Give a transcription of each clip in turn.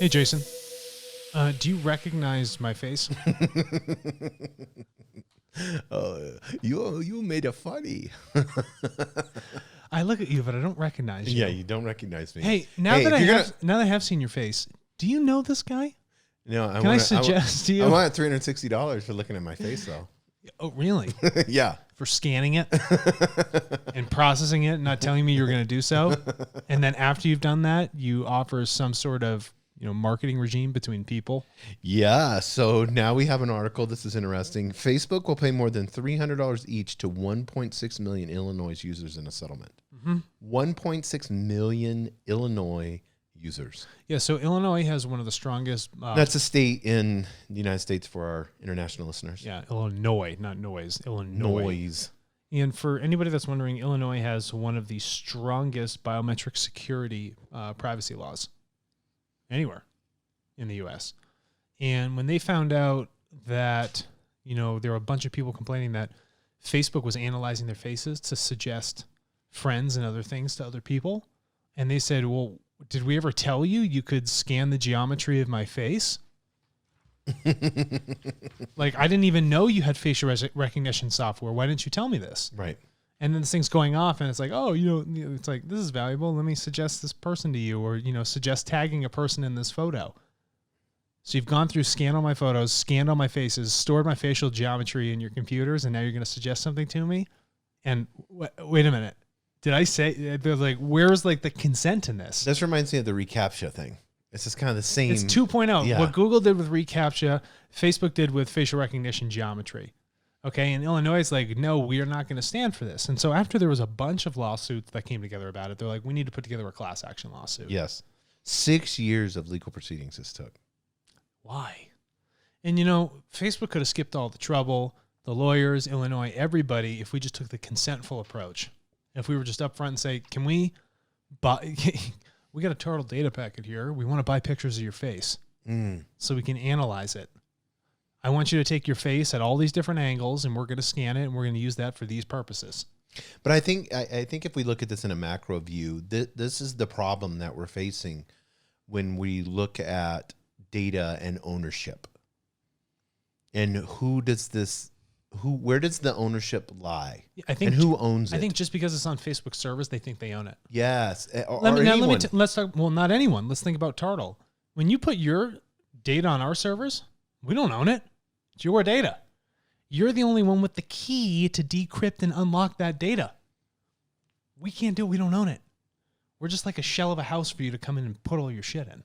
Jason. Do you recognize my face? You made it funny. I look at you, but I don't recognize you. Yeah, you don't recognize me. Hey, now that I have seen your face, do you know this guy? No, I suggest to you? I want $360 for looking at my face, though. Oh, really? Yeah. For scanning it and processing it and not telling me you were going to do so. And then after you've done that, you offer some sort of marketing regime between people. Yeah. So now we have an article. This is interesting. Facebook will pay more than $300 each to 1.6 million Illinois users in a settlement. 1.6 million Illinois users. Yeah. So Illinois has one of the strongest. That's a state in the United States for our international listeners. Yeah. Illinois, not noise. Illinois. And for anybody that's wondering, Illinois has one of the strongest biometric security privacy laws anywhere in the U.S. And when they found out that, there were a bunch of people complaining that Facebook was analyzing their faces to suggest friends and other things to other people, and they said, well, did we ever tell you could scan the geometry of my face? Like, I didn't even know you had facial recognition software. Why didn't you tell me this? Right. And then this thing's going off, and it's like, oh, it's like, this is valuable. Let me suggest this person to you, or, suggest tagging a person in this photo. So you've gone through, scanned all my photos, scanned all my faces, stored my facial geometry in your computers, and now you're going to suggest something to me? And wait a minute. Did I say, they're like, where's like the consent in this? This reminds me of the reCAPTCHA thing. It's just kind of the same. It's 2.0. Yeah. What Google did with reCAPTCHA, Facebook did with facial recognition geometry. Okay, and Illinois is like, no, we are not going to stand for this. And so after there was a bunch of lawsuits that came together about it, they're like, we need to put together a class action lawsuit. Yes. 6 years of legal proceedings this took. Why? And, Facebook could have skipped all the trouble, the lawyers, Illinois, everybody, if we just took the consentful approach. If we were just upfront and say, can we buy, we got a TARTLE data packet here. We want to buy pictures of your face so we can analyze it. I want you to take your face at all these different angles, and we're going to scan it, and we're going to use that for these purposes. But I think if we look at this in a macro view, this is the problem that we're facing when we look at data and ownership. And where does the ownership lie? And who owns it? I think just because it's on Facebook servers, they think they own it. Yes. Let's talk. Well, not anyone. Let's think about TARTLE. When you put your data on our servers, we don't own it. It's your data. You're the only one with the key to decrypt and unlock that data. We can't do it. We don't own it. We're just like a shell of a house for you to come in and put all your shit in.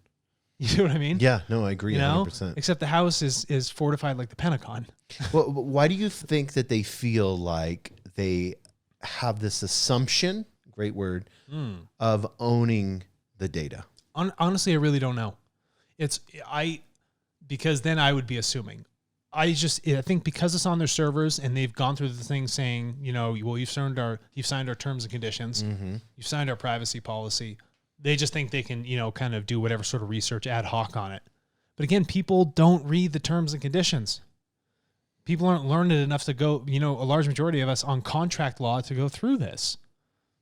You know what I mean? Yeah, no, I agree 100%. Except the house is fortified like the Pentagon. Well, why do you think that they feel like they have this assumption, great word, of owning the data? Honestly, I really don't know. Because then I would be assuming. I think because it's on their servers and they've gone through the thing saying, well, you've signed our terms and conditions, you've signed our privacy policy. They just think they can, kind of do whatever sort of research ad hoc on it. But again, people don't read the terms and conditions. People aren't learned enough to go, a large majority of us on contract law to go through this.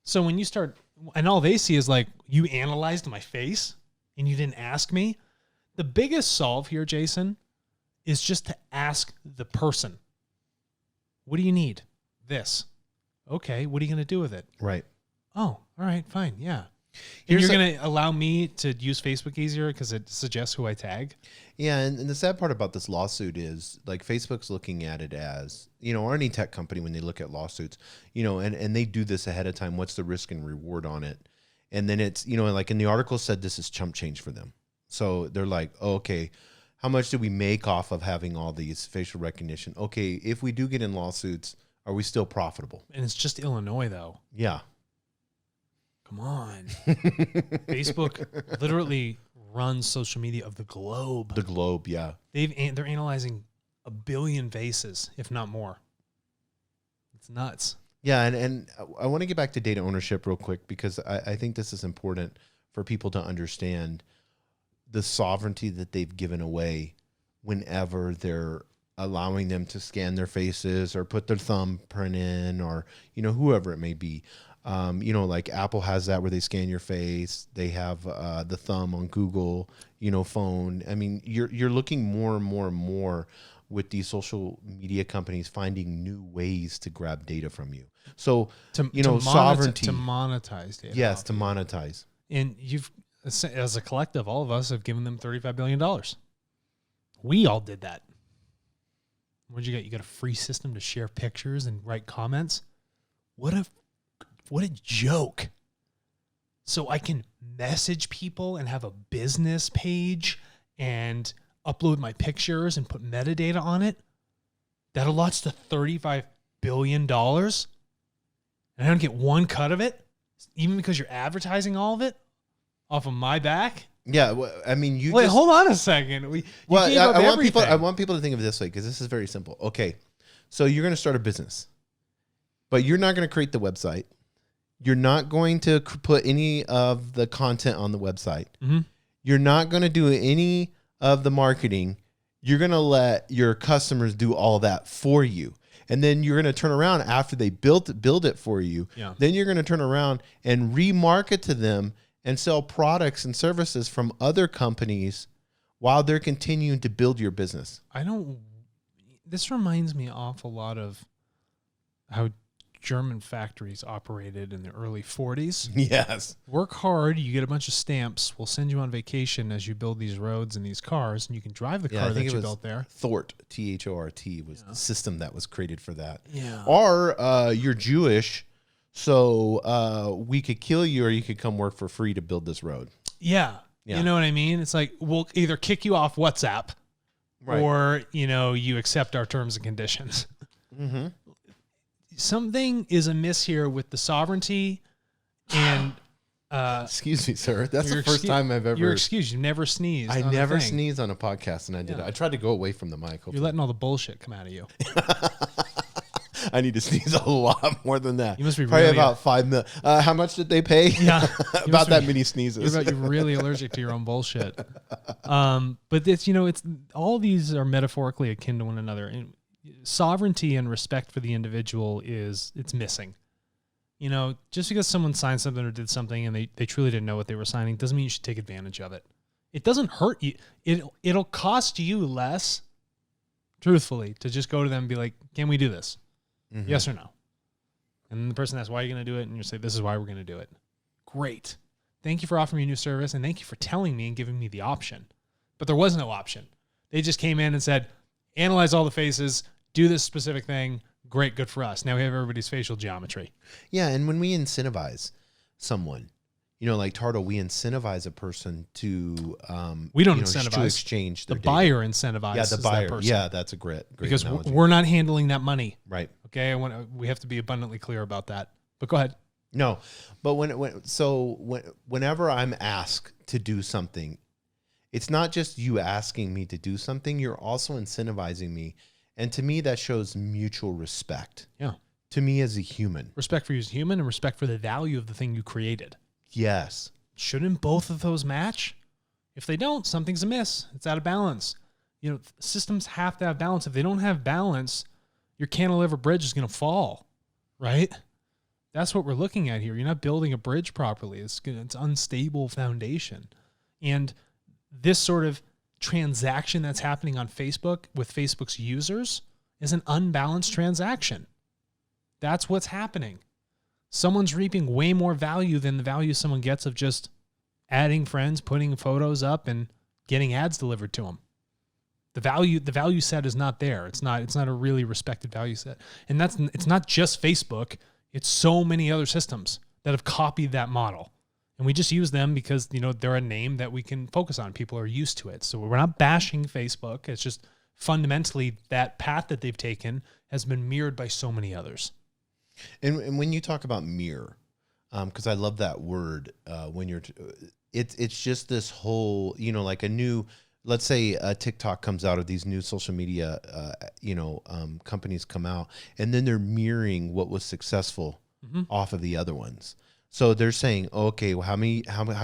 So when you start, and all they see is like, you analyzed my face and you didn't ask me. The biggest solve here, Jason, is just to ask the person, what do you need? This. Okay, what are you going to do with it? Right. Oh, all right, fine, yeah. And you're going to allow me to use Facebook easier because it suggests who I tag? Yeah, and the sad part about this lawsuit is, like, Facebook's looking at it as, or any tech company when they look at lawsuits, and they do this ahead of time, what's the risk and reward on it? And then it's, like in the article said, this is chump change for them. So they're like, oh, okay, how much do we make off of having all these facial recognition? Okay, if we do get in lawsuits, are we still profitable? And it's just Illinois, though. Yeah. Come on. Facebook literally runs social media of the globe. The globe, yeah. They're analyzing 1 billion faces, if not more. It's nuts. Yeah, and I want to get back to data ownership real quick because I think this is important for people to understand the sovereignty that they've given away whenever they're allowing them to scan their faces or put their thumbprint in, or, whoever it may be. Like Apple has that where they scan your face. They have the thumb on Google, phone. I mean, you're looking more and more and more with these social media companies finding new ways to grab data from you. So, sovereignty. To monetize data. Yes, to monetize. And you've, as a collective, all of us have given them $35 billion. We all did that. What'd you get? You got a free system to share pictures and write comments? What a joke. So I can message people and have a business page and upload my pictures and put metadata on it. That allots to $35 billion. And I don't get one cut of it, even because you're advertising all of it off of my back. Yeah, well, I mean, wait, hold on a second. I want people to think of it this way, because this is very simple. Okay, so you're going to start a business, but you're not going to create the website. You're not going to put any of the content on the website. Mm-hmm. You're not going to do any of the marketing. You're going to let your customers do all that for you. And then you're going to turn around after they build it for you. Yeah. Then you're going to turn around and remarket to them and sell products and services from other companies while they're continuing to build your business. This reminds me an awful lot of how German factories operated in the early 40s. Yes. Work hard, you get a bunch of stamps. We'll send you on vacation as you build these roads and these cars, and you can drive the car that you built there. THORT, THORT, was the system that was created for that. Yeah. Or you're Jewish, so we could kill you, or you could come work for free to build this road. Yeah. You know what I mean? It's like, we'll either kick you off WhatsApp, or, you accept our terms and conditions. Mm-hmm. Something is amiss here with the sovereignty and... excuse me, sir. That's the first time I've ever... You're excused. You never sneezed. I never sneezed on a podcast, and I did it. I tried to go away from the mic. Hopefully. You're letting all the bullshit come out of you. I need to sneeze a lot more than that. You must be probably really about 5 million. How much did they pay? Yeah, about that many sneezes. You're really allergic to your own bullshit. But it's it's all these are metaphorically akin to one another. And sovereignty and respect for the individual it's missing. Just because someone signed something or did something and they truly didn't know what they were signing doesn't mean you should take advantage of it. It doesn't hurt you. It'll cost you less, truthfully, to just go to them and be like, "Can we do this? Mm-hmm. Yes or no?" And the person asks, "Why are you going to do it?" And you say, "This is why we're going to do it." Great. Thank you for offering me a new service, and thank you for telling me and giving me the option. But there was no option. They just came in and said, "Analyze all the faces, do this specific thing. Great, good for us." Now we have everybody's facial geometry. Yeah, and when we incentivize someone, like TARTLE, we incentivize a person to we don't incentivize, to exchange their the data. buyer incentivizes. Yeah, the buyer. That person. Yeah, that's a great because analogy. We're not handling that money. Right. Okay, we have to be abundantly clear about that. But go ahead. No, but whenever I'm asked to do something, it's not just you asking me to do something. You're also incentivizing me. And to me, that shows mutual respect. Yeah. To me as a human. Respect for you as a human and respect for the value of the thing you created. Yes. Shouldn't both of those match? If they don't, something's amiss. It's out of balance. Systems have to have balance. If they don't have balance, your cantilever bridge is going to fall, right? That's what we're looking at here. You're not building a bridge properly. It's unstable foundation. And this sort of transaction that's happening on Facebook with Facebook's users is an unbalanced transaction. That's what's happening. Someone's reaping way more value than the value someone gets of just adding friends, putting photos up, and getting ads delivered to them. The value set is not there. It's not a really respected value set. And it's not just Facebook. It's so many other systems that have copied that model. And we just use them because, they're a name that we can focus on. People are used to it. So we're not bashing Facebook. It's just fundamentally that path that they've taken has been mirrored by so many others. And when you talk about mirror, because I love that word, it's just this whole, like a new, let's say TikTok comes out, or these new social media, companies come out, and then they're mirroring what was successful off of the other ones. So they're saying, okay, well, how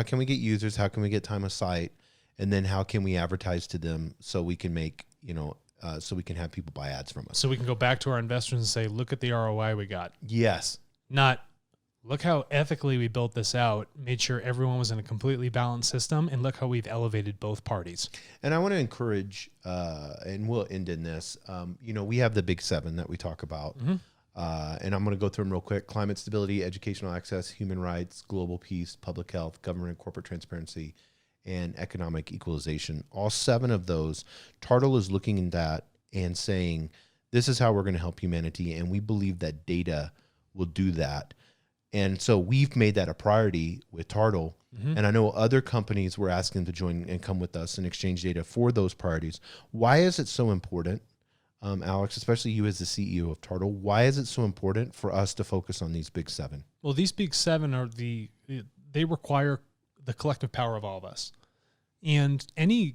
can we get users? How can we get time of sight? And then how can we advertise to them so we can make, so we can have people buy ads from us. So we can go back to our investors and say, look at the ROI we got. Yes. Not, look how ethically we built this out, made sure everyone was in a completely balanced system, and look how we've elevated both parties. And I want to encourage, and we'll end in this, we have the big 7 that we talk about. And I'm going to go through them real quick. Climate stability, educational access, human rights, global peace, public health, government and corporate transparency, and economic equalization. All 7 of those, TARTLE is looking at that and saying, this is how we're going to help humanity. And we believe that data will do that. And so we've made that a priority with TARTLE. And I know other companies were asking to join and come with us and exchange data for those priorities. Why is it so important, Alex, especially you as the CEO of TARTLE, why is it so important for us to focus on these big 7? Well, these big 7 are they require the collective power of all of us. And any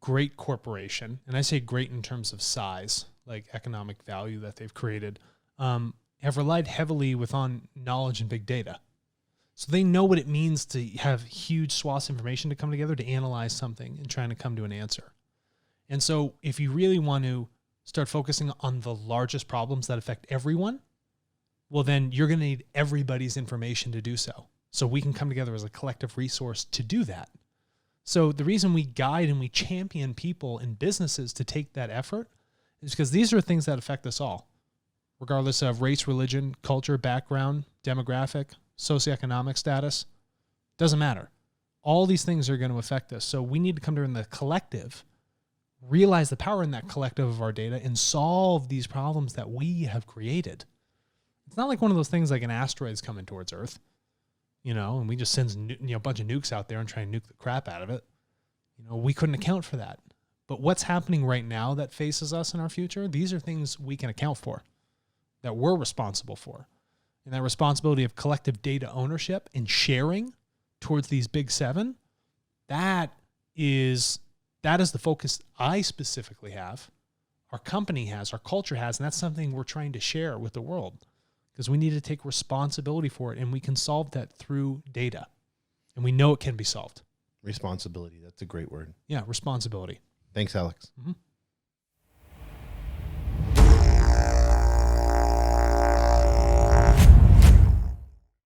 great corporation, and I say great in terms of size, like economic value that they've created, have relied heavily on knowledge and big data. So they know what it means to have huge swaths of information to come together to analyze something and trying to come to an answer. And so if you really want to start focusing on the largest problems that affect everyone, well, then you're going to need everybody's information to do so. So we can come together as a collective resource to do that. So the reason we guide and we champion people and businesses to take that effort is because these are things that affect us all, regardless of race, religion, culture, background, demographic, socioeconomic status. Doesn't matter. All these things are going to affect us. So we need to come together in the collective, realize the power in that collective of our data, and solve these problems that we have created. It's not like one of those things like an asteroid's coming towards Earth, and we just send a bunch of nukes out there and try and nuke the crap out of it. We couldn't account for that. But what's happening right now that faces us in our future, these are things we can account for, that we're responsible for. And that responsibility of collective data ownership and sharing towards these big 7, that is the focus I specifically have, our company has, our culture has, and that's something we're trying to share with the world because we need to take responsibility for it, and we can solve that through data. And we know it can be solved. Responsibility. That's a great word. Yeah, responsibility. Thanks, Alex. Mm-hmm.